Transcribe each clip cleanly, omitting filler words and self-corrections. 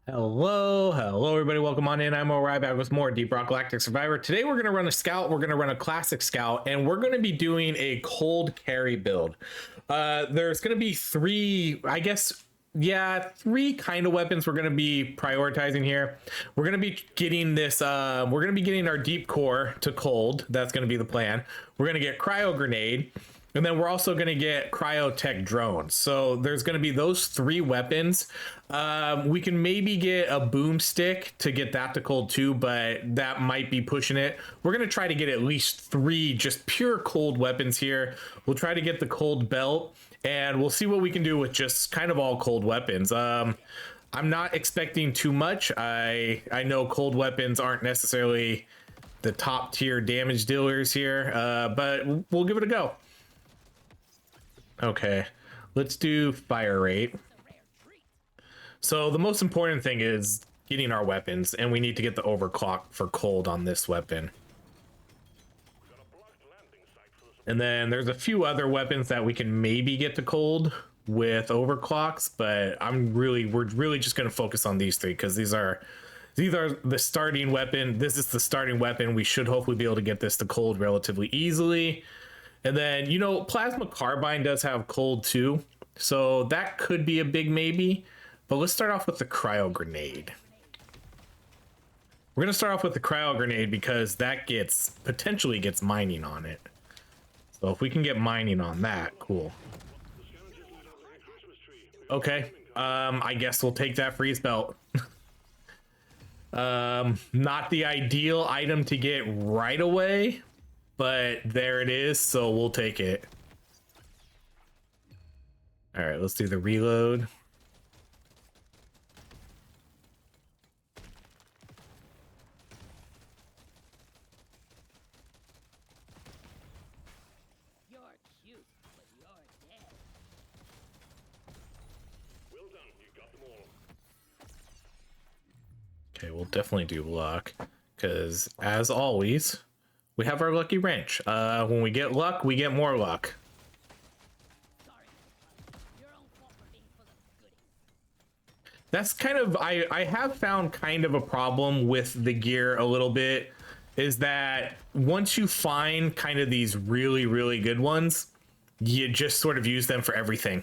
Hello everybody. Welcome on in. I'm O'Reilly back with more Deep Rock Galactic Survivor. Today we're gonna run a scout. We're gonna run a classic scout, and we're gonna be doing a cold carry build. There's gonna be three, I guess, yeah, three kind of weapons we're gonna be prioritizing here. We're gonna be getting this. We're gonna be getting our deep core to cold. That's gonna be the plan. We're gonna get cryo grenade. And then we're also going to get cryotech drones. So there's going to be those three weapons. We can maybe get a boomstick to get that to cold too, but that might be pushing it. We're going to try to get at least three just pure cold weapons here. We'll try to get the cold belt, and we'll see what we can do with just kind of all cold weapons. I'm not expecting too much. I know cold weapons aren't necessarily the top tier damage dealers here, but we'll give it a go. Okay, let's do fire rate. So the most important thing is getting our weapons, and we need to get the overclock for cold on this weapon. And then there's a few other weapons that we can maybe get to cold with overclocks, but we're really just going to focus on these three because these are the starting weapon. This is the starting weapon. We should hopefully be able to get this to cold relatively easily. And then, you know, plasma carbine does have cold too, so that could be a big maybe. But let's start off with the cryo grenade. We're gonna start off with the cryo grenade because that potentially gets mining on it. So if we can get mining on that, cool. Okay, I guess we'll take that freeze belt. Not the ideal item to get right away, but there it is, so we'll take it. All right, let's do the reload. You're cute, but you're dead. Well done, you got them all. Okay, we'll definitely do luck, because as always, we have our lucky wrench. When we get luck, we get more luck. Sorry, your own fault for being full of goodies. That's kind of, I have found kind of a problem with the gear a little bit, is that once you find kind of these really, really good ones, you just sort of use them for everything.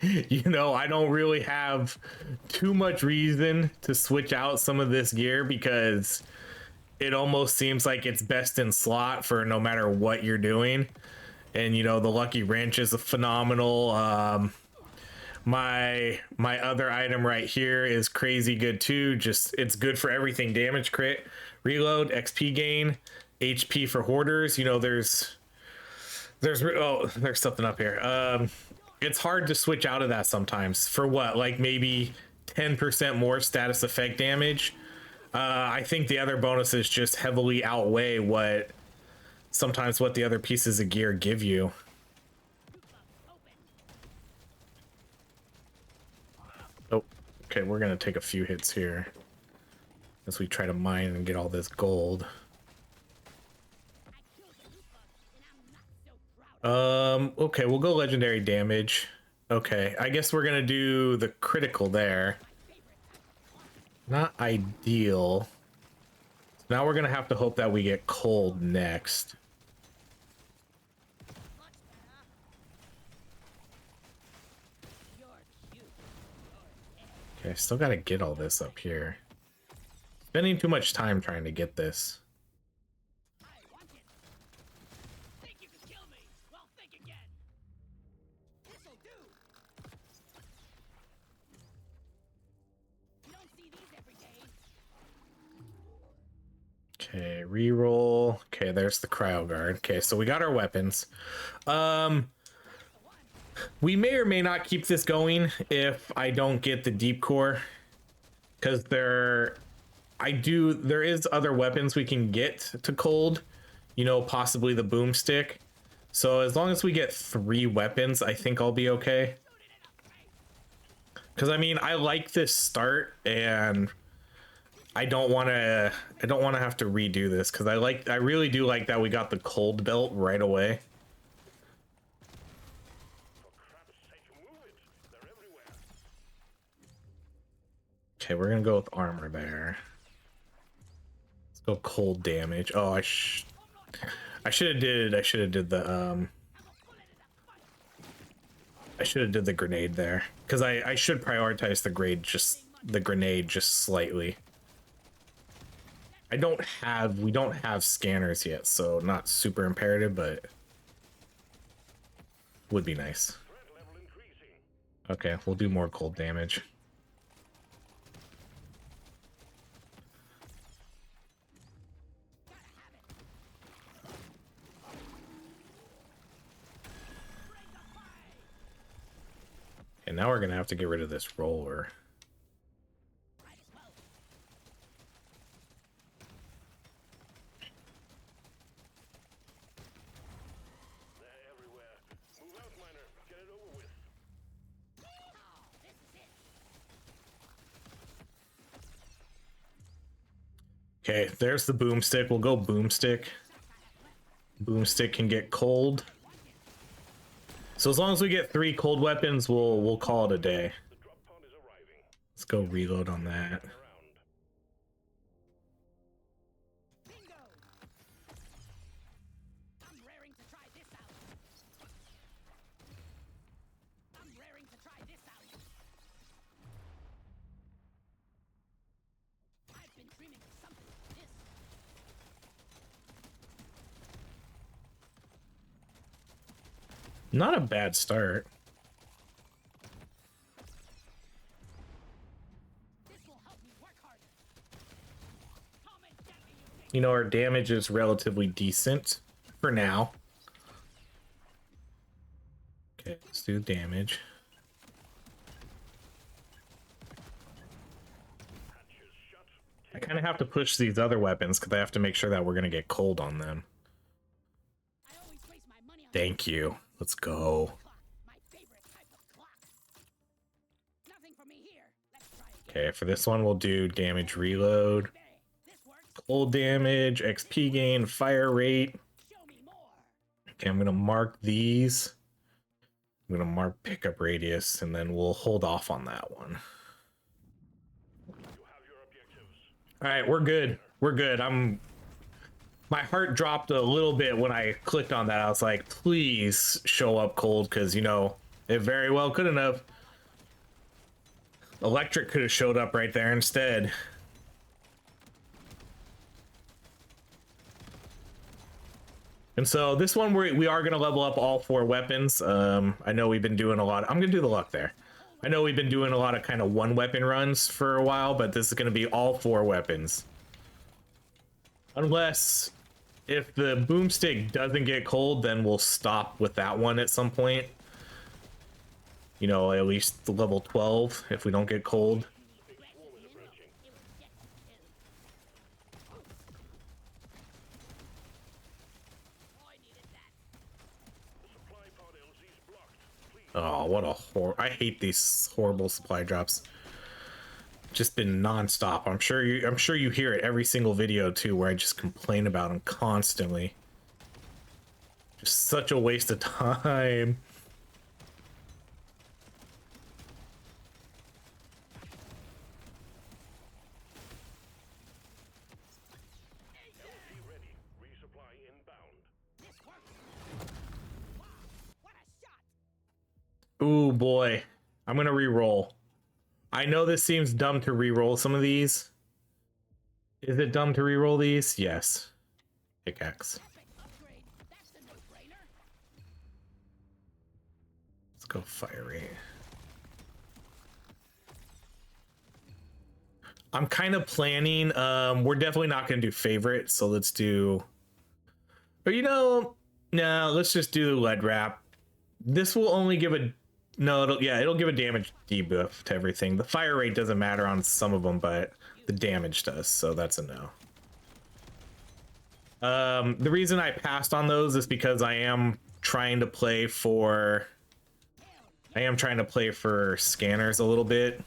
You know, I don't really have too much reason to switch out some of this gear because it almost seems like it's best in slot for no matter what you're doing. And you know, the lucky wrench is a phenomenal. My other item right here is crazy good too. Just it's good for everything: damage, crit, reload, XP gain, HP for hoarders. You know, there's something up here. It's hard to switch out of that sometimes for what, like maybe 10% more status effect damage. I think the other bonuses just heavily outweigh what the other pieces of gear give you. Oh, okay, we're gonna take a few hits here as we try to mine and get all this gold. Okay, we'll go legendary damage. Okay, I guess we're gonna do the critical there. Not ideal. Now we're gonna have to hope that we get cold next. Okay, I still gotta get all this up here. Spending too much time trying to get this. Think you can kill me? Well, think again. This'll do. You don't see these every day. Okay, reroll. Okay, there's the cryo guard. Okay, so we got our weapons. We may or may not keep this going if I don't get the deep core, because there is other weapons we can get to cold, you know, possibly the boomstick. So as long as we get 3 weapons, I think I'll be okay. Because I mean, I like this start, and I don't want to have to redo this, because I really do like that we got the cold belt right away. Okay, we're gonna go with armor there. Let's go cold damage. Oh, I should have did the grenade there, because I should prioritize the grenade just slightly. We don't have scanners yet, so not super imperative, but would be nice. Okay, we'll do more cold damage. And now we're gonna have to get rid of this roller. Okay, there's the boomstick. We'll go boomstick. Boomstick can get cold. So as long as we get 3 cold weapons, we'll call it a day. Let's go reload on that. Not a bad start. You know, our damage is relatively decent for now. Okay, let's do damage. I kind of have to push these other weapons because I have to make sure that we're going to get cold on them. Thank you. Let's go. Okay, for this one, we'll do damage reload, cold damage, XP gain, fire rate. Okay, I'm going to mark these. I'm going to mark pickup radius, and then we'll hold off on that one. All right, we're good. We're good. My heart dropped a little bit when I clicked on that. I was like, please show up cold, because, you know, it very well couldn't have. Electric could have showed up right there instead. And so this one, we are going to level up all 4 weapons. I know we've been doing a lot. I'm going to do the luck there. I know we've been doing a lot of kind of 1 weapon runs for a while, but this is going to be all 4 weapons. Unless if the boomstick doesn't get cold, then we'll stop with that one at some point. You know, at least level 12 if we don't get cold. Oh, what a I hate these horrible supply drops. Just been non-stop. I'm sure you hear it every single video too, where I just complain about them constantly. Just such a waste of time. Ooh boy, I'm gonna re-roll. I know this seems dumb to re-roll some of these. Is it dumb to re-roll these? Yes. Pickaxe. Let's go fire rate. I'm kind of planning, we're definitely not gonna do favorite, so let's do, or you know, no, let's just do lead wrap. This will only give a, no, it'll give a damage debuff to everything. The fire rate doesn't matter on some of them, but the damage does, so that's a no. The reason I passed on those is because I am trying to play for scanners a little bit.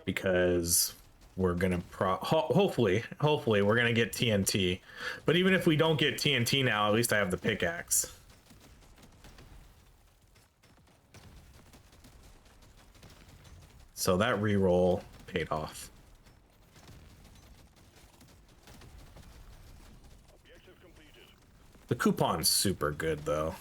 Because we're gonna hopefully we're gonna get TNT, but even if we don't get TNT now, at least I have the pickaxe. So that reroll paid off. Objective completed. The coupon's super good though.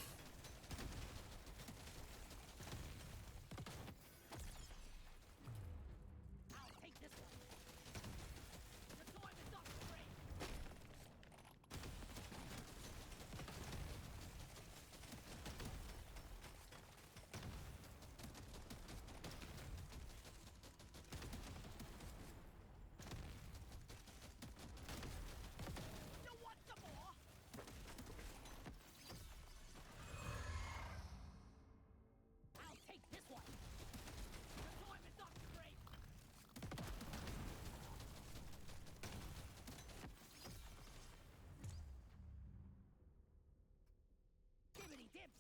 I'll take this one. The time is up, Brave. You want some more? I'll take this one. The time is up, Brave. Dibbity dibs.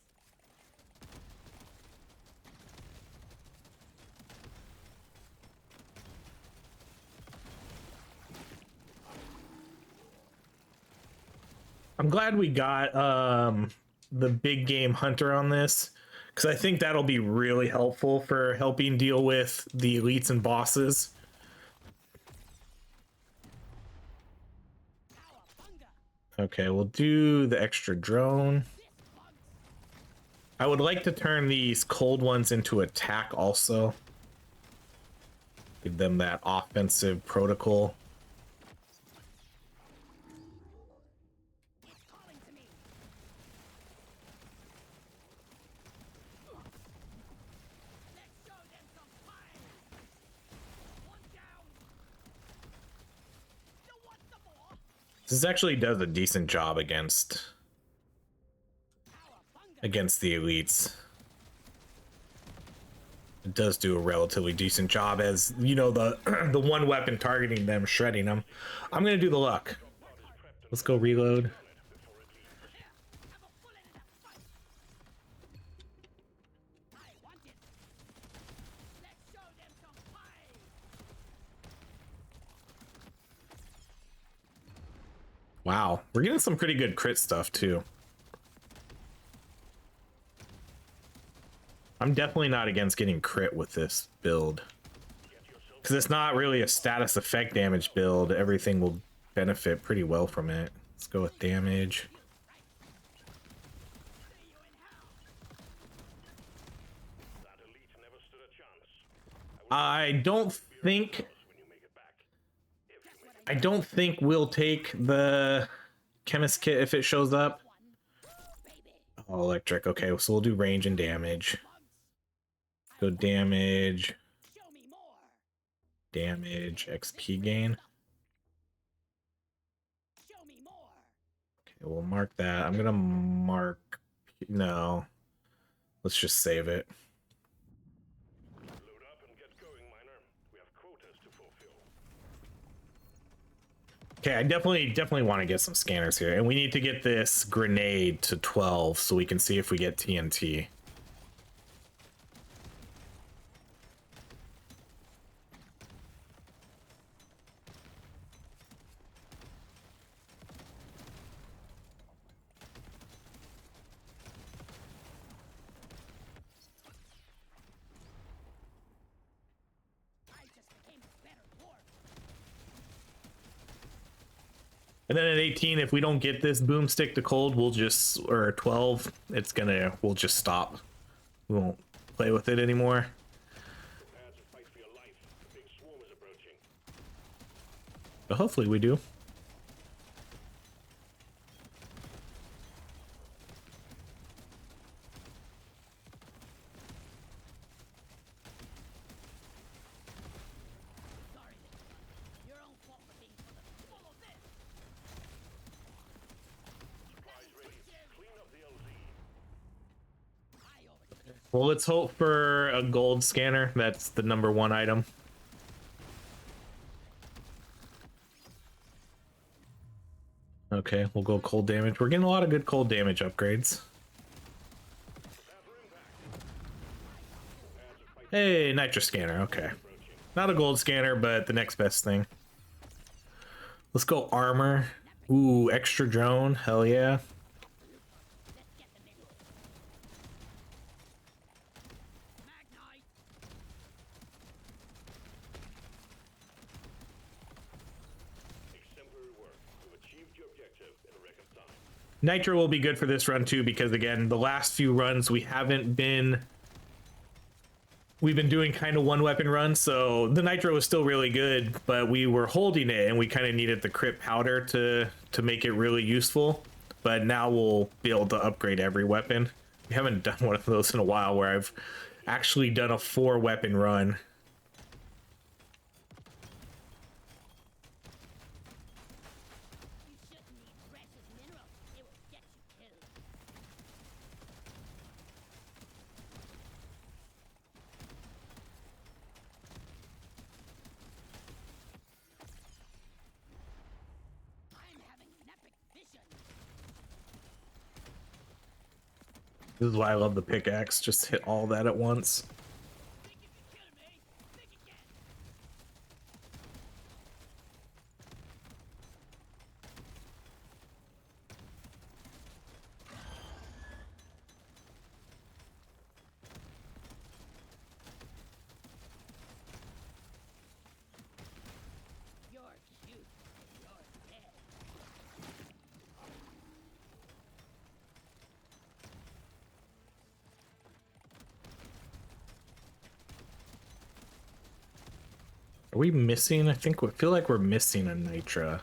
I'm glad we got the big game hunter on this, because I think that'll be really helpful for helping deal with the elites and bosses. Cowabunga. Okay, we'll do the extra drone. This bugs. I would like to turn these cold ones into attack also. Give them that offensive protocol. It's calling to me. Let's show them some fire. One down. You want some more? This actually does a decent job against Cowabunga. the elites. It does do a relatively decent job, as you know, the the one weapon targeting them, shredding them. I'm gonna do the luck. Let's go reload. Have a full end of that fight. I want it. Let's show them some fire. Wow, we're getting some pretty good crit stuff too. I'm definitely not against getting crit with this build, because it's not really a status effect damage build. Everything will benefit pretty well from it. Let's go with damage. See you in hell. That elite never stood a chance. I don't think When you make it back. If you make it I don't think we'll take the chemist kit if it shows up. Baby. Oh, electric. Okay, so we'll do range and damage. Go damage, Show me more. damage, XP gain. Show me more. Okay, we'll mark that. I'm gonna mark. No, let's just save it. load up and get going, miner. We have quotas to fulfill. Okay, I definitely want to get some scanners here, and we need to get this grenade to 12 so we can see if we get TNT. I just became a better dwarf. And then at 18, if we don't get this boomstick to cold, we'll just, or 12, we'll just stop. We won't play with it anymore. Prepare to fight for your life. The big swarm is approaching. But hopefully we do. Sorry, little one. Your own fault for being full of this. Prize ready. Clean up the LZ. I overtook. Well, let's hope for a gold scanner. That's the #1 item. Okay, we'll go cold damage. We're getting a lot of good cold damage upgrades. Hey, nitro scanner. Okay. Not a gold scanner, but the next best thing. Let's go armor. Ooh, extra drone. Hell yeah. Let's get them in. Magnite. Nitro will be good for this run too, because again, the last few runs we've been doing kind of one weapon runs, so the nitro is still really good, but we were holding it and we kind of needed the crit powder to make it really useful. But now we'll be able to upgrade every weapon. We haven't done one of those in a while where I've actually done a 4-weapon run. You shouldn't need precious minerals. It will get you killed. I'm having an epic vision. This is why I love the pickaxe. Just hit all that at once. Think you can kill me? Think again. You're cute. You're dead. Are we missing? I feel like we're missing a nitra.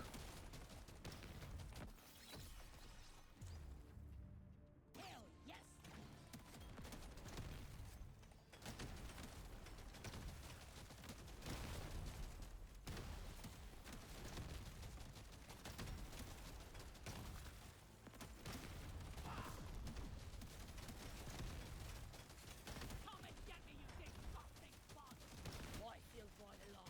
Hell yes. Come and get me, you big fucking bug. Why feel void alive?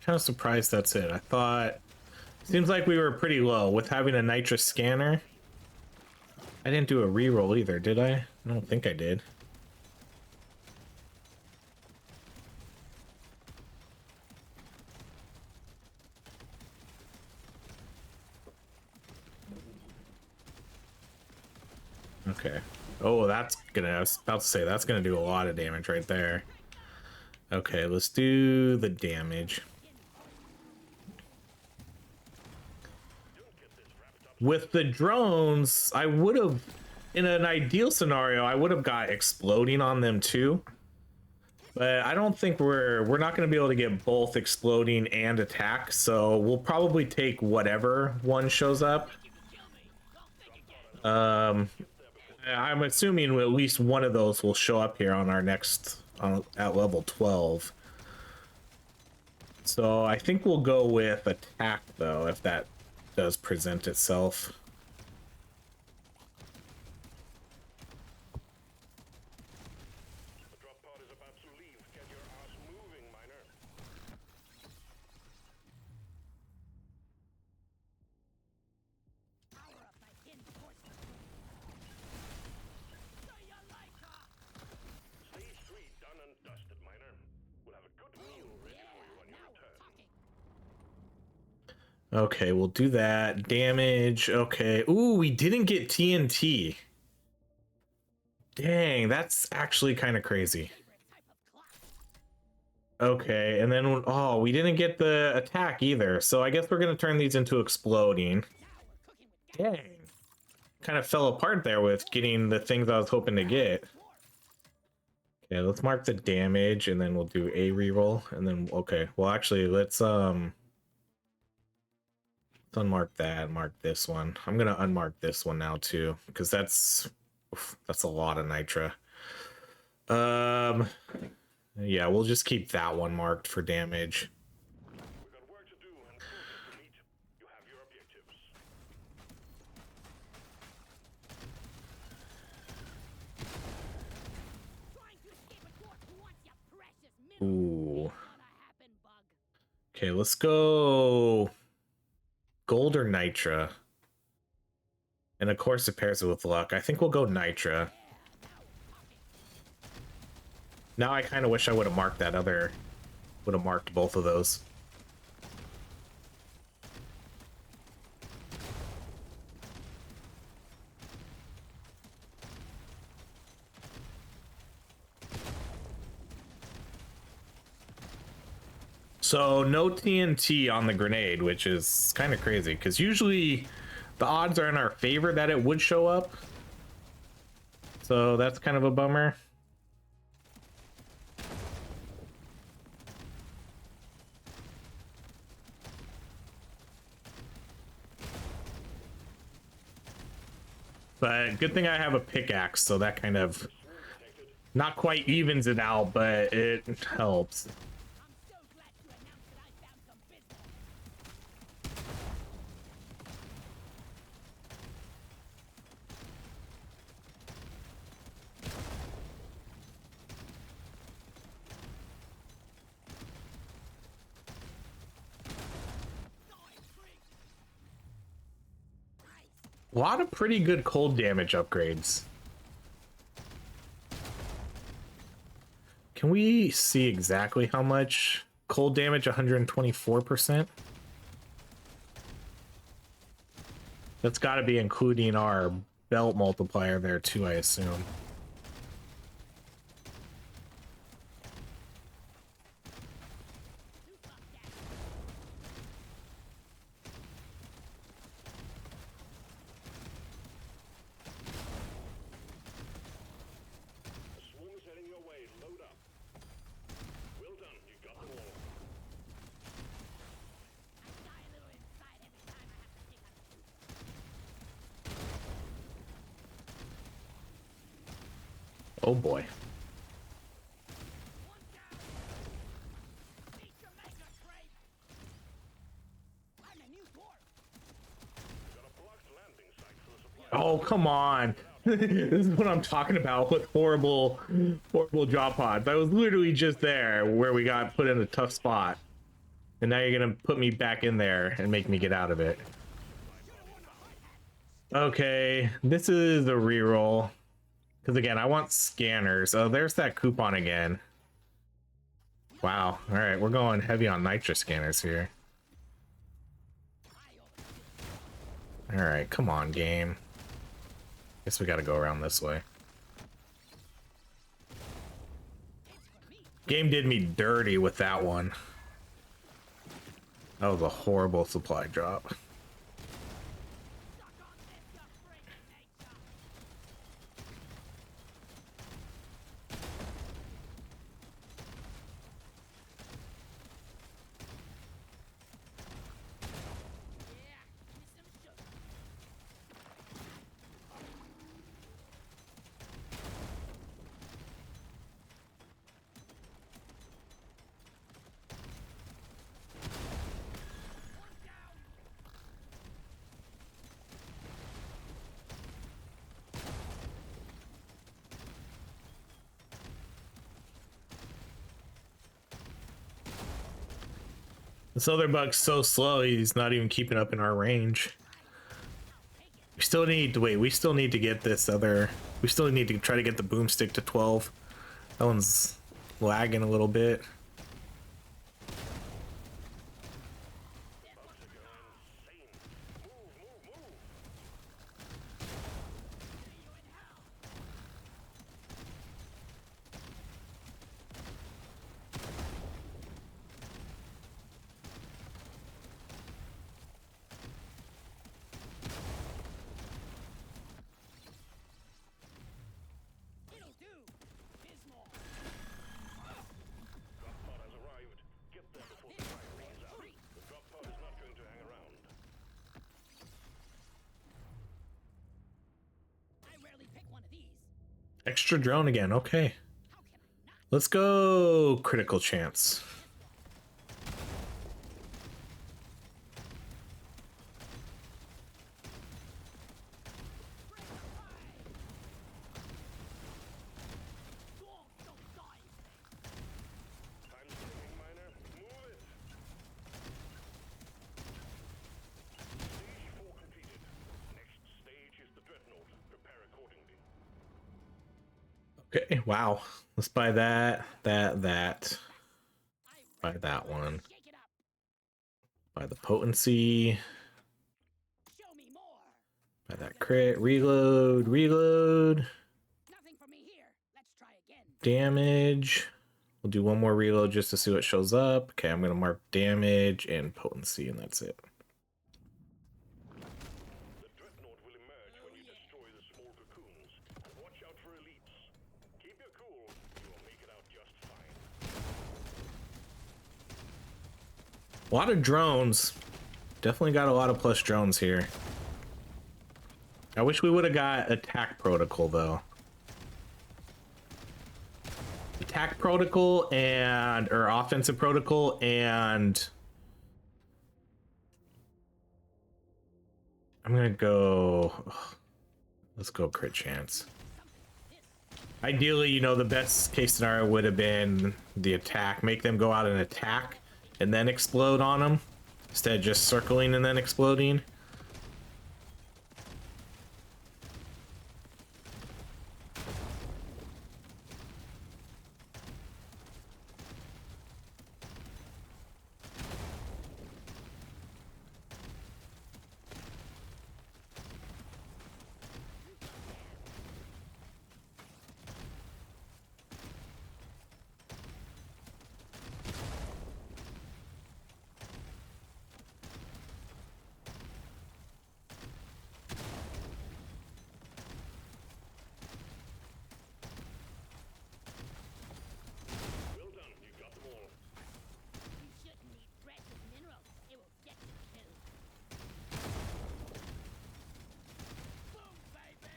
Kind of surprised that's it. I thought... Seems like we were pretty low with having a nitra scanner. I didn't do a reroll either, did I? I don't think I did. Okay. Oh, that's gonna... I was about to say, that's gonna do a lot of damage right there. Okay, let's do the damage. With the drones, I would have, in an ideal scenario, I would have got exploding on them too. But I don't think we're not going to be able to get both exploding and attack, so we'll probably take whatever one shows up. I'm assuming at least one of those will show up here on our next at level 12. So I think we'll go with attack though, if that does present itself. The drop pod is about to leave. Get your ass moving, miner. Power up my reinforcement. Say you like her. Stage 3 done and dusted, miner. We'll have a good meal ready Yeah, for you when you now we're return. talking. Okay, we'll do that. Damage. Okay. Ooh, we didn't get TNT. Dang, that's actually kind of crazy. Favorite type of class. Okay, and then, oh, we didn't get the attack either. So I guess we're going to turn these into exploding. Now we're cooking with gas. Dang. Kind of fell apart there with getting the things I was hoping to get. Okay, let's mark the damage and then we'll do a reroll. And then, okay, well, actually, let's unmark that, mark this one. I'm gonna unmark this one now too, because that's a lot of nitra. Yeah, we'll just keep that one marked for damage. We've got work to do and progress to meet. You have your objectives. Trying to escape a dwarf who wants your precious minerals. Ooh. Gonna happen, bug. Okay, let's go gold or nitra. And of course it pairs it with luck. I think we'll go nitra. Now I kind of wish I would have marked that other, would have marked both of those. So no TNT on the grenade, which is kind of crazy because usually the odds are in our favor that it would show up. So that's kind of a bummer. But good thing I have a pickaxe, so that kind of not quite evens it out, but it helps. I'm so glad to announce that I found some business. A lot of pretty good cold damage upgrades. Can we see exactly how much? Cold damage, 124%. That's got to be including our belt multiplier there too, I assume. The swarm is heading your way. Load up. Well done. You got them all. I die a little inside every time I have to take out a trooper. Oh boy. One down. Meet your maker, Trade. I'm a new dwarf. Got a blocked landing site for the supply. Oh, come on. This is what I'm talking about with horrible drop pods. I was literally just there where we got put in a tough spot. And now you're gonna put me back in there and make me get out of it. Okay, this is a reroll. Because again, I want scanners. Oh, there's that coupon again. Wow. All right, we're going heavy on nitro scanners here. All right, come on, game. Guess we got to go around this way. Game did me dirty with that one. That was a horrible supply drop. This other bug's so slow, he's not even keeping up in our range. We still need to wait, we still need to get this other, we still need to try to get the boomstick to 12. That one's lagging a little bit. It'll do. Bismol. Drop pod has arrived. Get there before the fire runs out. The drop pod is not going to hang around. I rarely pick one of these. Extra drone again, okay. How can I not? Let's go critical chance. Dwarves don't die. Time's ticking, miner. Move it. Stage 4 completed. Next stage is the Dreadnought. Prepare accordingly. Okay, wow. Let's buy that. Buy that one. Shake it up. Buy the potency. Show me more. Buy that crit. Reload. Nothing for me here. Let's try again. Damage. We'll do one more reload just to see what shows up. Okay, I'm gonna mark damage and potency, and that's it. The Dreadnought will emerge when you destroy the small cocoons. Watch out for elites. Keep your cool. You will make it out just fine. A lot of drones. Definitely got a lot of plus drones here. I wish we would have got attack protocol though. Attack protocol or offensive protocol and I'm gonna go. Let's go crit chance. Ideally, you know, the best case scenario would have been the attack. Make them go out and attack and then explode on them instead of just circling and then exploding. Well done. You got them all. You shouldn't need precious minerals. It will get you killed. Boom, baby!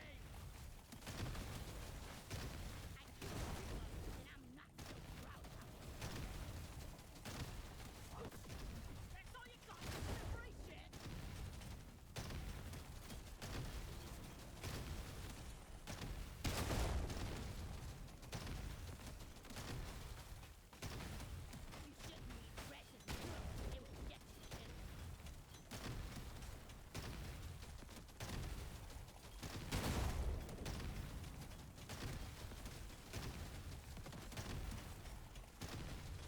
I killed everyone, and I'm not so proud of it. That's all you got. Free shit. You shouldn't need precious minerals. It will get you killed.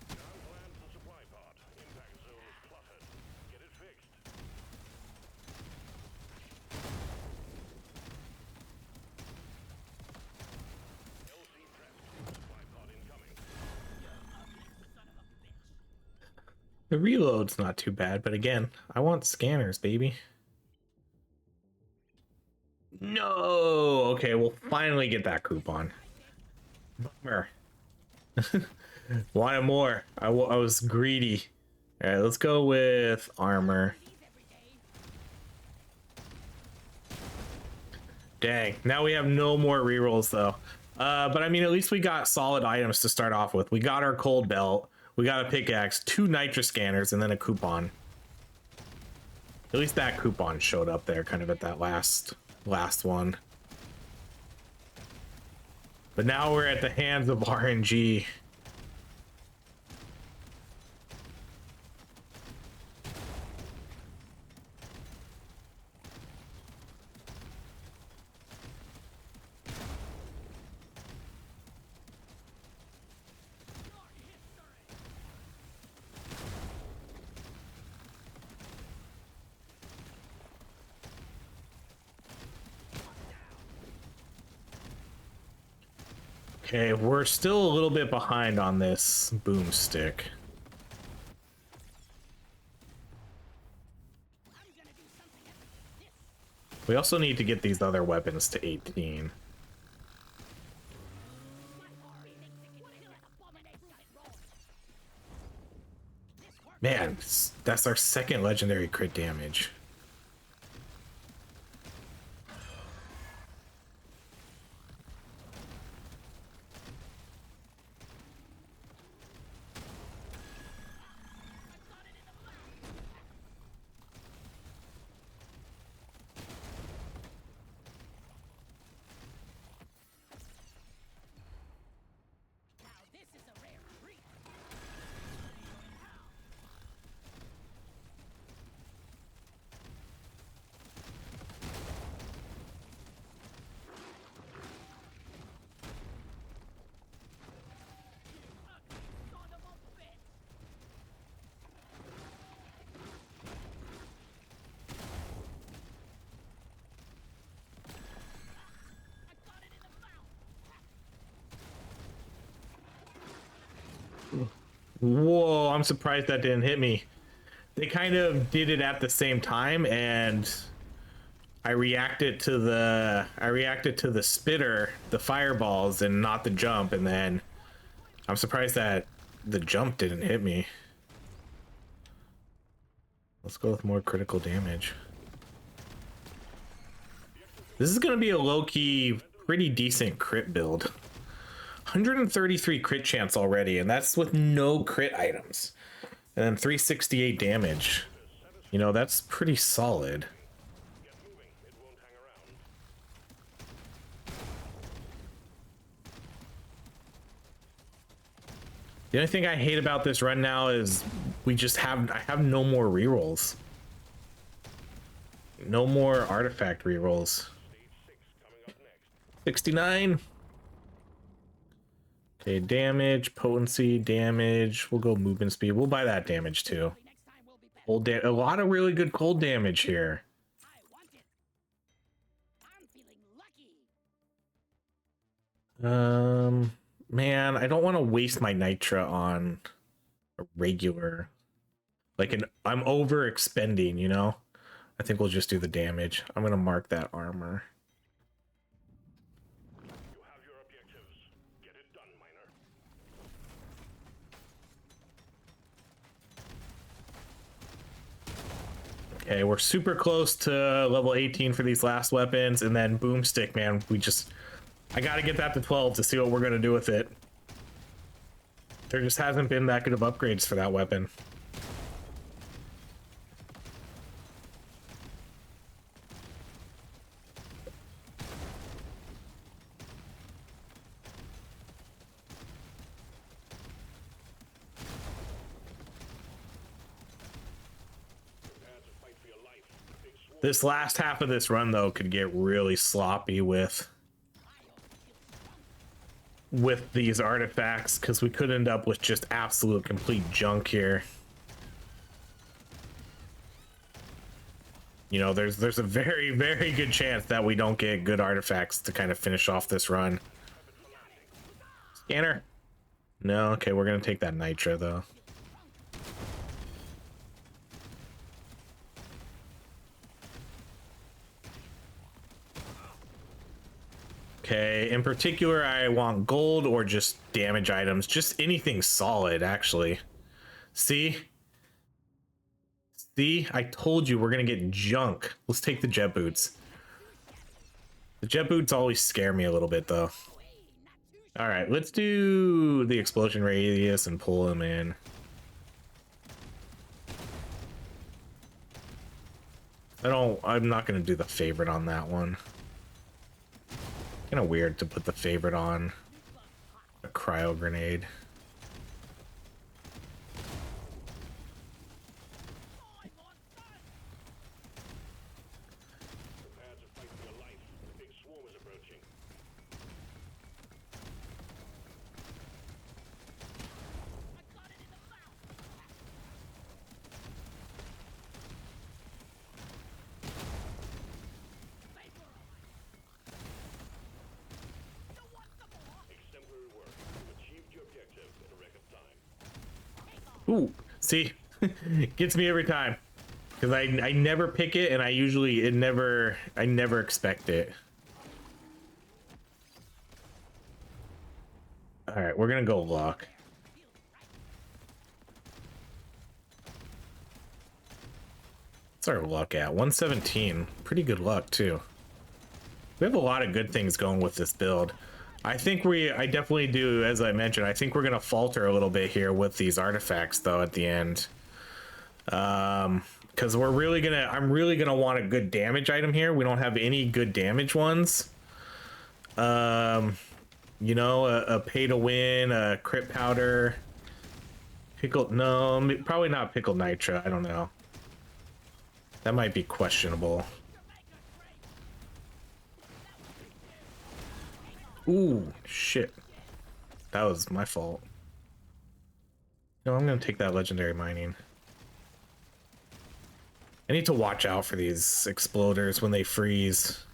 Down land to the supply pod. Impact zone is cluttered. Get it fixed. LC prepped. Supply pod incoming. Son of a bitch. The reload's not too bad, but again, I want scanners, baby. No! Okay, we'll finally get that coupon. Bummer. Wanted more. I was greedy. All right, let's go with armor. These every day. Dang, now we have no more rerolls though. But I mean, at least we got solid items to start off with. We got our cold belt, we got a pickaxe, 2 nitro scanners, and then a coupon. At least that coupon showed up there, kind of at that last one. But now we're at the hands of RNG. Okay, we're still a little bit behind on this boomstick. I'm gonna do something epic. This. We also need to get these other weapons to 18. My heart thinks it can kill an abomination at Rome. This works. Man, that's our second legendary crit damage. Now this is a rare treat. Whoa, I'm surprised that didn't hit me. They kind of did it at the same time, and I reacted to the spitter, the fireballs, and not the jump, and then I'm surprised that the jump didn't hit me. Let's go with more critical damage. This is gonna be a low-key, pretty decent crit build. 133 crit chance already, and that's with no crit items. And then 368 damage. You know, that's pretty solid. Get moving. It won't hang around. The only thing I hate about this run now is I have no more rerolls. No more artifact rerolls. Stage 6 coming up next. 69. Okay, damage, potency, damage. We'll go movement speed. We'll buy that damage too. Next time will be better. Cold a lot of really good cold damage here. I want it. I'm feeling lucky. Man, I don't want to waste my nitra on a regular. I'm over expending, you know? I think we'll just do the damage. I'm gonna mark that armor. You have your objectives. Get it done, miner. Okay, we're super close to level 18 for these last weapons, and then boomstick, man, I gotta get that to 12 to see what we're gonna do with it. There just hasn't been that good of upgrades for that weapon. Prepare to fight for your life. Big swarm. This last half of this run, though, could get really sloppy with these artifacts, because we could end up with just absolute complete junk here. You know, there's a very, very good chance that we don't get good artifacts to kind of finish off this run. Scanner. No, okay, we're gonna take that nitra though. Okay, in particular, I want gold or just damage items. Just anything solid, actually. See? See? I told you we're gonna get junk. Let's take the jet boots. The jet boots always scare me a little bit, though. Alright, let's do the explosion radius and pull him in. I'm not gonna do the favorite on that one. Kind of weird to put the favorite on a cryo grenade. Prepare to fight for your life. The big swarm is approaching. Exemplary work. You achieved your objective in a record time. Ooh, see? Gets me every time. Because I never pick it, and I never expect it. Alright, we're gonna go lock. What's our luck at? 117. Pretty good luck, too. We have a lot of good things going with this build. I definitely do, as I mentioned, I think we're gonna falter a little bit here with these artifacts, though, at the end. Because I'm really gonna want a good damage item here. We don't have any good damage ones. You know, a pay to win, a crit powder, no, probably not pickled nitra. I don't know. That might be questionable. Ooh, shit. That was my fault. No, I'm gonna take that legendary mining. I need to watch out for these exploders when they freeze.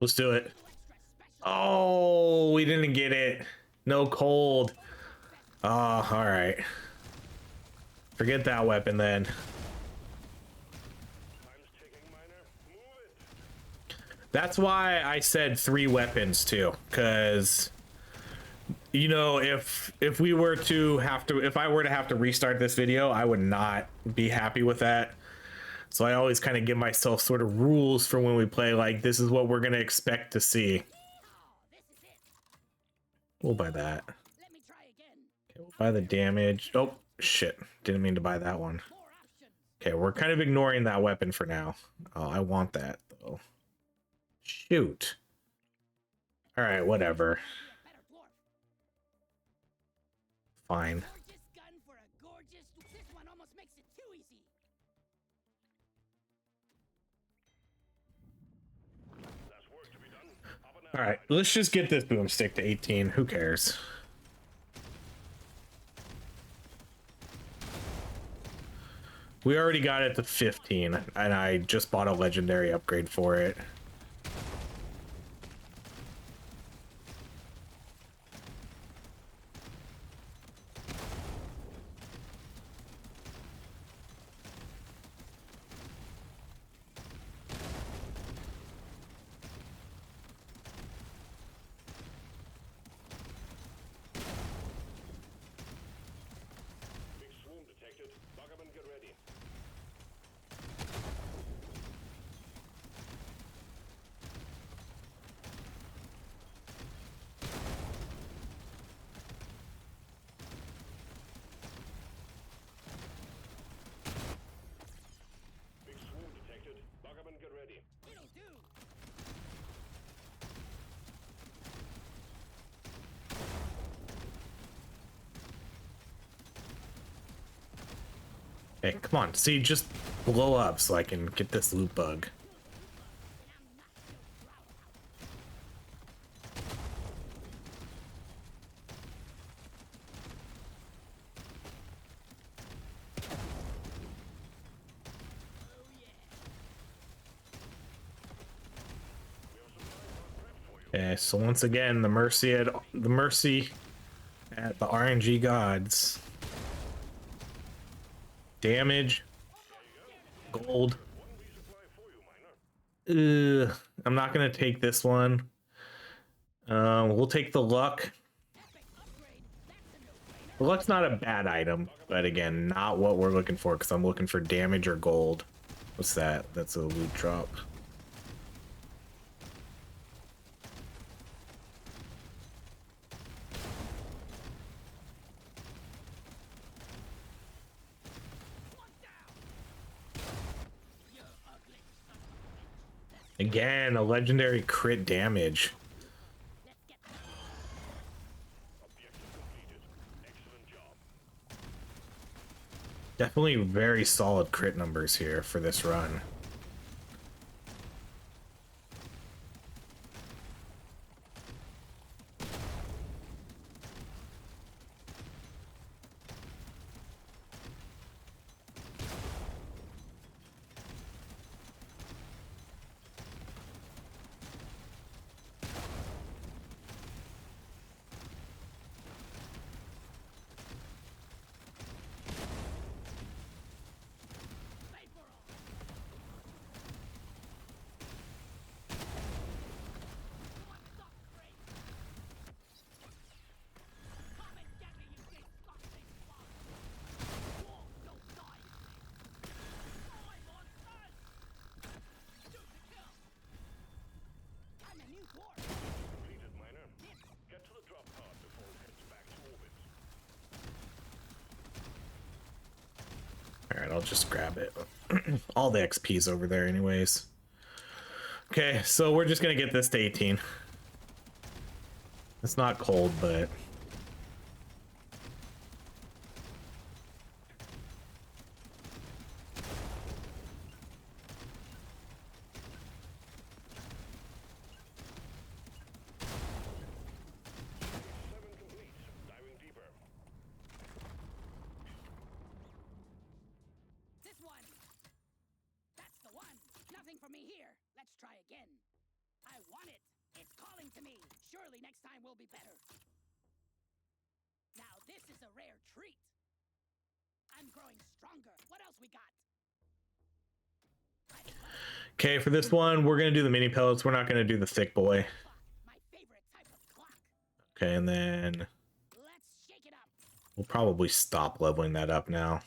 Let's do it. Oh, we didn't get it. No cold. Oh, all right. Forget that weapon then. Time's ticking, Miner. Move it. That's why I said 3 weapons too, because you know, if we were to have to, if I were to have to restart this video, I would not be happy with that. So I always kind of give myself sort of rules for when we play, like this is what we're gonna expect to see. We'll buy that. Let me try again. Okay, we'll buy the damage. Oh shit, didn't mean to buy that one. More options. Okay, we're kind of ignoring that weapon for now. Oh, I want that though. Shoot. All right, whatever. Be a better dwarf. Fine. Gorgeous gun for a gorgeous. This one almost makes it too easy. That's work to be done. Up and All right, let's just get this boomstick to 18. Who cares? We already got it to 15, and I just bought a legendary upgrade for it. Big swoon detected. Buck up and get ready. Big swoon detected. Buck up and get ready. It'll do. Hey, come on. See, just blow up so I can get this loot bug. Okay, so once again, the mercy at the RNG gods. Damage, gold. One resupply for you, Miner. I'm not gonna take this one. We'll take the luck. Epic upgrade. That's a no-brainer. The luck's not a bad item, but again, not what we're looking for because I'm looking for damage or gold. What's that? That's a loot drop. Again, a legendary crit damage. Let's get Objective completed. Excellent job. Definitely very solid crit numbers here for this run. Pay for all. What's up, Craig? Come and get me, you disgusting bug. Whoa, don't die. Die, monsters! Shoot to kill. I'm a new dwarf. Completed, Miner. Get to the drop pod before it heads back to orbit. All right, I'll just grab it. All the XP's over there anyways. Okay, so we're just gonna get this to 18. It's not cold, but Seven complete. Diving deeper. This one. That's the one. Nothing for me here. Let's try again. I want it. It's calling to me. Surely next time will be better. Now this is a rare treat. I'm growing stronger. What else we got? Okay, for this one, we're gonna do the mini pellets. We're not gonna do the thick boy. My favorite type of clock. Okay, and then Let's shake it up. we'll probably stop leveling that up now.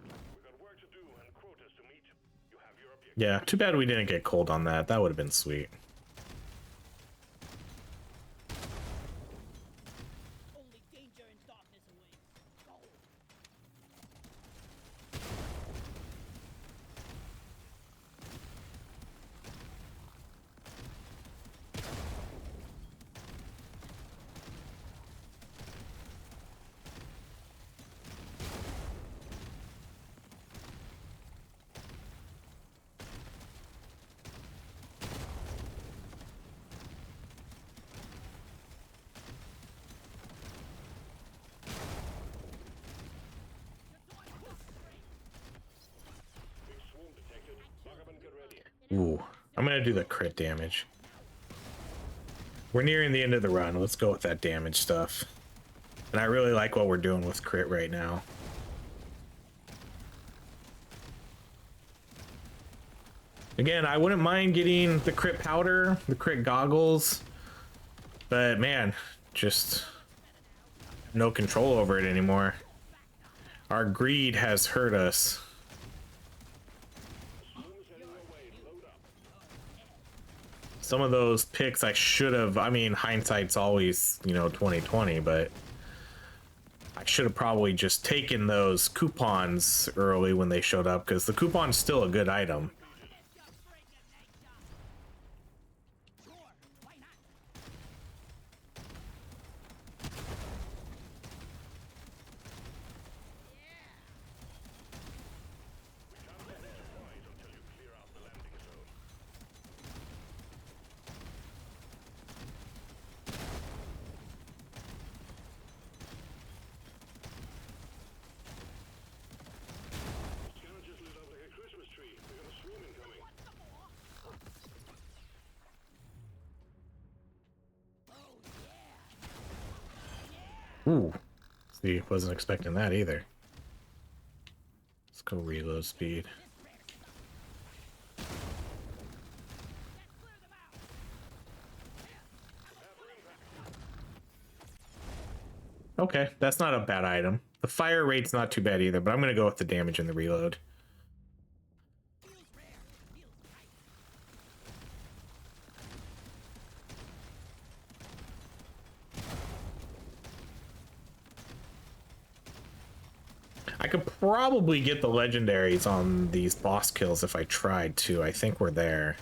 We've got work to do and quotas to meet. You have your objective. Yeah, too bad we didn't get cold on that. That would have been sweet. Only danger and darkness awaits. Go. Big swarm detected. Lock up and get ready. Ooh, I'm gonna do the crit damage. We're nearing the end of the run. Let's go with that damage stuff. And I really like what we're doing with crit right now. Again, I wouldn't mind getting the crit powder, the crit goggles, but man, just no control over it anymore. Our greed has hurt us. Some of those picks I should have, I mean, hindsight's always, you know, 2020, but I should have probably just taken those coupons early when they showed up, because the coupon's still a good item. Sure, why not? Supplies until you clear out the landing zone. Scanner just lit up like a Christmas tree. We got a swarm incoming. Ooh, see, wasn't expecting that either. Let's go reload speed. Okay, that's not a bad item. The fire rate's not too bad either, but I'm gonna go with the damage and the reload. Feels rare. Feels right. I could probably get the legendaries on these boss kills if I tried to. I think we're there.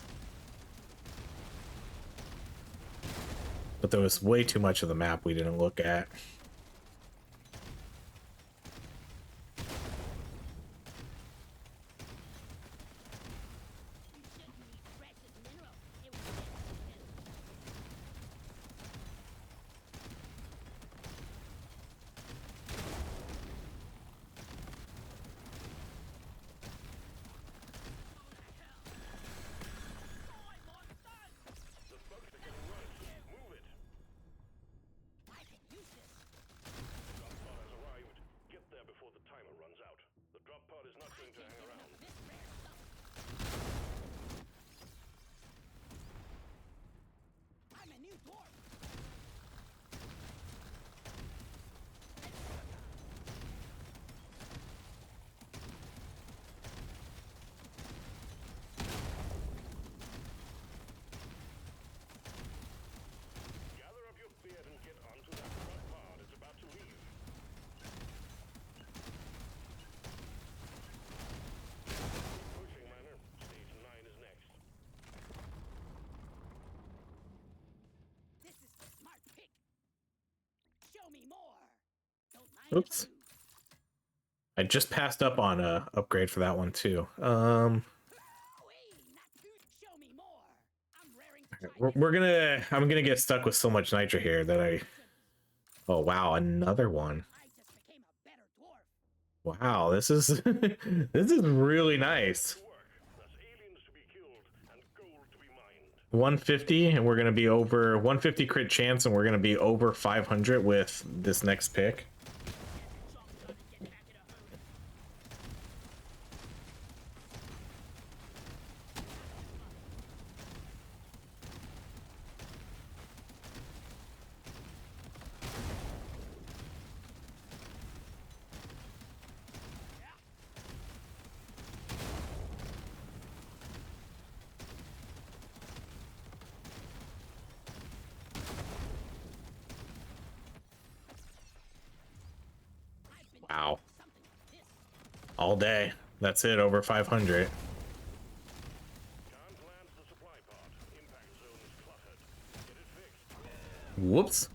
But there was way too much of the map we didn't look at. We shouldn't need precious minerals. It was meant to kill. The bugs are getting right. Move it. I can use this. The drop pod has arrived. Get there before the timer runs out. The drop pod is not going to hang around. This rare stuff. I'm a new dwarf. Gather up your beard and get onto that drop pod. It's about to leave. Pushing, Miner. Stage 9 is next. This is the smart pick. Show me more. Don't mind Oops. if I do. I just passed up on a upgrade for that one too. Wee, not too. Show me more. I'm raring to try We're gonna, I'm gonna get stuck with so much nitro here that I, oh wow, another one. I just became a better dwarf. Wow, this is this is really nice. To work. That's aliens to be killed and gold 150, and we're gonna be over 150 crit chance, and we're gonna be over 500 with this next pick. Wow. All day. That's it, over 500. Can't land the supply pod. Impact zone is cluttered. Get it fixed. Whoops.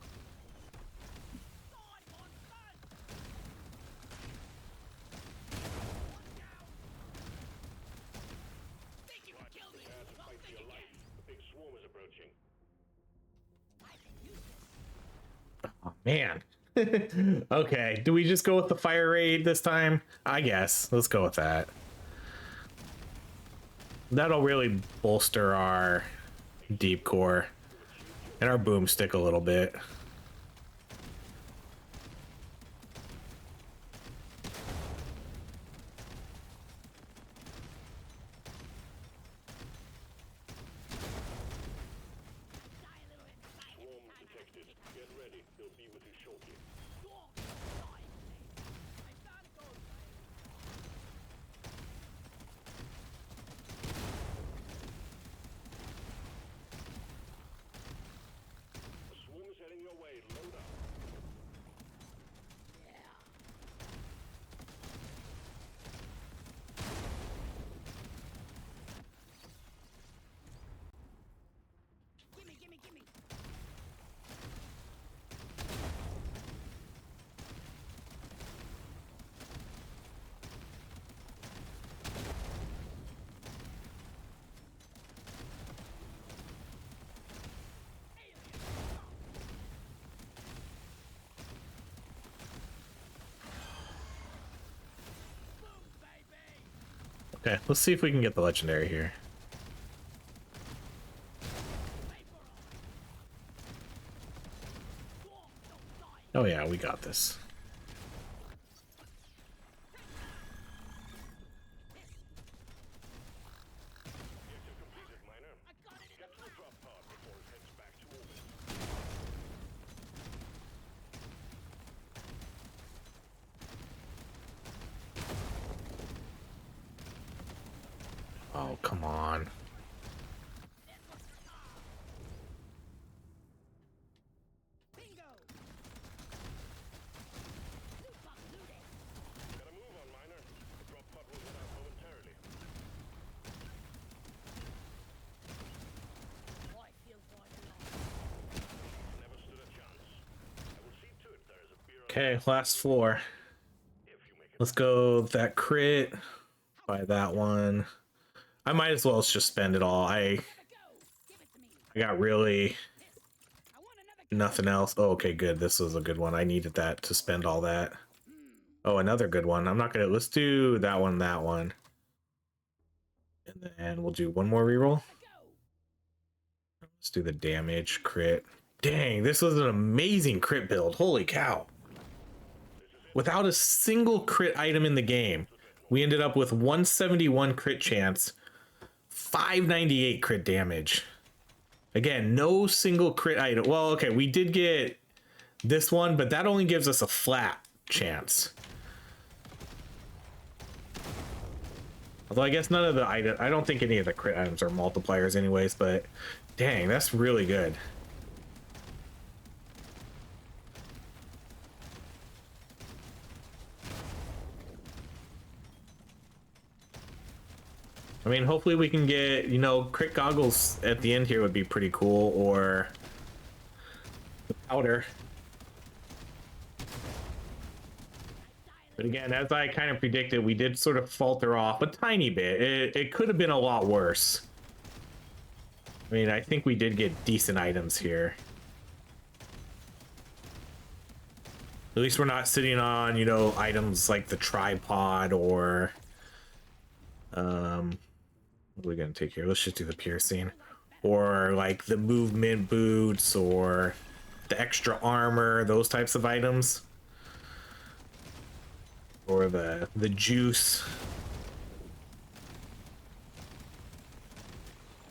Prepare to fight for your life. The big swarm is approaching. Oh, man. Okay, do we just go with the fire raid this time? I guess. Let's go with that. That'll really bolster our deep core and our boomstick a little bit. Swarm detected. Get ready. They'll be with you shortly. The swarm is heading your way. Load up. Gimme. Okay, let's see if we can get the legendary here. Oh yeah, we got this. Objective completed, miner. Get to the drop pod before it heads back to orbit. Oh, come on. Gotta move on, miner. The drop pod will head out momentarily. Never stood a chance. I will see to it there is a beer on Okay, last floor. if you make it. Let's go that crit. Buy that one. I might as well just spend it all. I got really nothing else. Oh, okay, good. This was a good one. I needed that to spend all that. Oh, another good one. I'm not gonna. Let's do that one. And then we'll do one more reroll. Let's do the damage crit. Dang, this was an amazing crit build. Holy cow. Without a single crit item in the game, we ended up with 171 crit chance, 598 crit damage. Again, no single crit item. Well, okay, we did get this one, but that only gives us a flat chance. Although I guess none of the items, I don't think any of the crit items are multipliers anyways, but dang, that's really good. I mean, hopefully we can get, you know, crit goggles at the end here would be pretty cool, or the powder. But again, as I kind of predicted, we did sort of falter off a tiny bit. It could have been a lot worse. I mean, I think we did get decent items here. At least we're not sitting on, you know, items like the tripod or... what are we going to take here? Let's just do the piercing. or like the movement boots or the extra armor, those types of items, or the juice.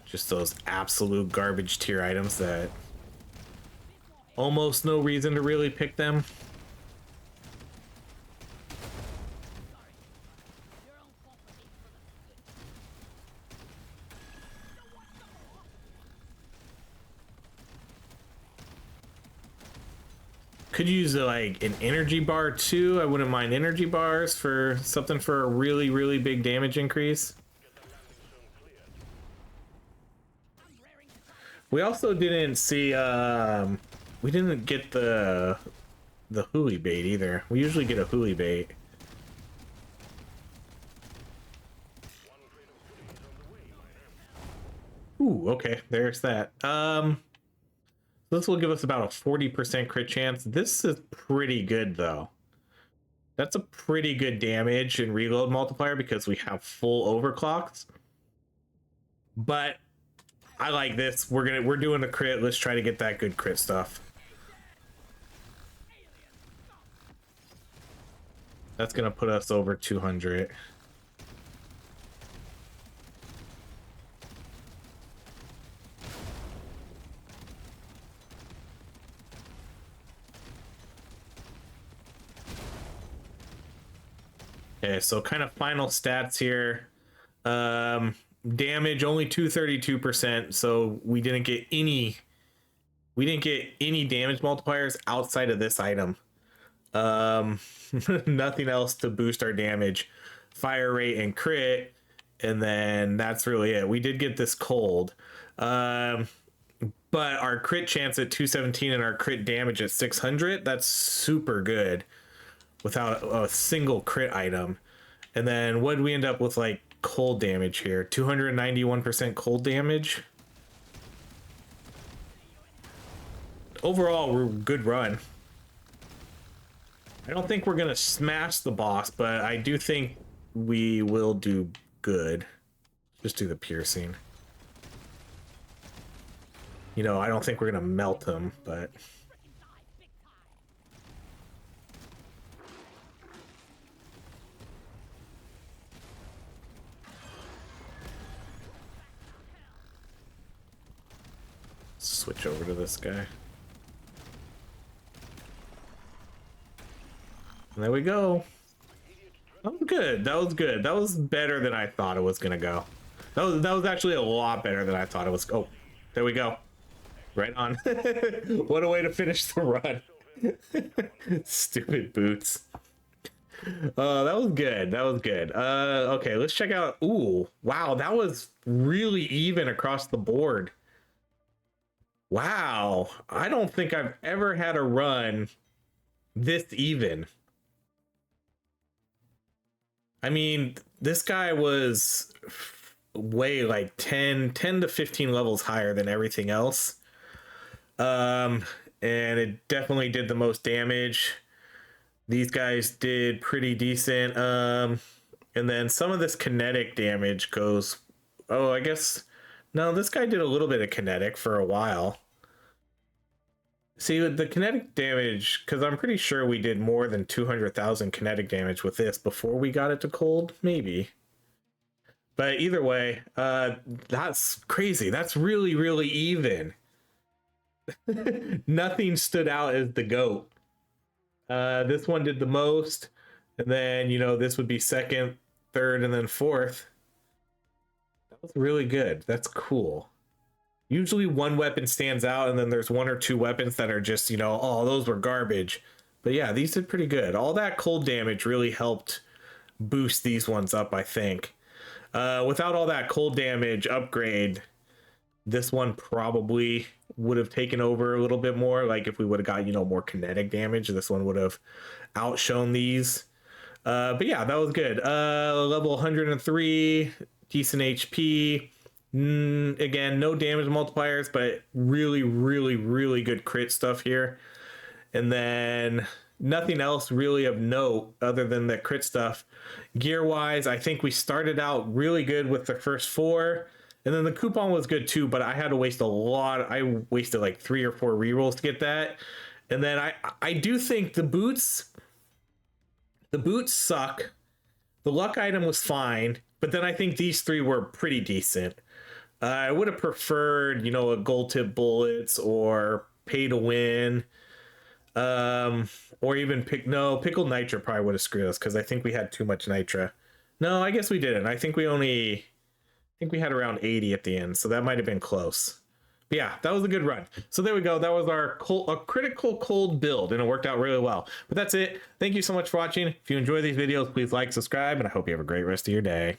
Just those absolute garbage tier items that almost no reason to really pick them. Your own property for the Could use like an energy bar too. I wouldn't mind energy bars for something for a really, really big damage increase. We also didn't see, we didn't get the hooey bait either. We usually get a hooey bait. Ooh, okay, there's that. This will give us about a 40% crit chance. This is pretty good though. That's a pretty good damage and reload multiplier because we have full overclocks. But I like this. We're doing a crit. Let's try to get that good crit stuff. That's gonna put us over 200. Okay, so kind of final stats here. Damage only 232%, so we didn't get any damage multipliers outside of this item. Nothing else to boost our damage, fire rate, and crit, and then that's really it. We did get this cold, but our crit chance at 217 and our crit damage at 600, that's super good without a single crit item. And then what did we end up with, like cold damage here? 291% cold damage. Overall, we're good run. I don't think we're gonna smash the boss, but I do think we will do good. Just do the piercing. You know, I don't think we're gonna melt him, but switch over to this guy. And there we go. That was good. That was good. That was better than I thought it was gonna go. That was actually a lot better than I thought it was. Oh, there we go. Right on. What a way to finish the run. Stupid boots. That was good. That was good. Okay, let's check out. Ooh, wow, that was really even across the board. Wow, I don't think I've ever had a run this even. I mean, this guy was way like 10 to 15 levels higher than everything else. And it definitely did the most damage. These guys did pretty decent. And then some of this kinetic damage goes, oh, I guess, no, this guy did a little bit of kinetic for a while. See, the kinetic damage, because I'm pretty sure we did more than 200,000 kinetic damage with this before we got it to cold, maybe. But either way, that's crazy. That's really, really even. Nothing stood out as the GOAT. This one did the most, and then, you know, this would be second, third, and then fourth. That was really good. That's cool. Usually one weapon stands out, and then there's one or two weapons that are just, you know, oh, those were garbage. But yeah, these did pretty good. All that cold damage really helped boost these ones up, I think. Without all that cold damage upgrade, this one probably would have taken over a little bit more. Like if we would have got, you know, more kinetic damage, this one would have outshone these. But yeah, that was good. Level 103, decent HP. Again, no damage multipliers, but really, really, really good crit stuff here. And then nothing else really of note other than the crit stuff. Gear wise, I think we started out really good with the first four, And then the coupon was good too, but I had to waste a lot. I wasted like 3 or 4 rerolls to get that. And then I do think the boots suck. The luck item was fine, but then I think these 3 were pretty decent. I would have preferred, you know, a gold tip bullets or pay to win. Or even pickled nitra probably would have screwed us because I think we had too much nitra. No, I guess we didn't. I think we had around 80 at the end, so that might have been close. But yeah, that was a good run. So there we go. That was our critical cold build, and it worked out really well. But that's it. Thank you so much for watching. If you enjoy these videos, please like, subscribe, and I hope you have a great rest of your day.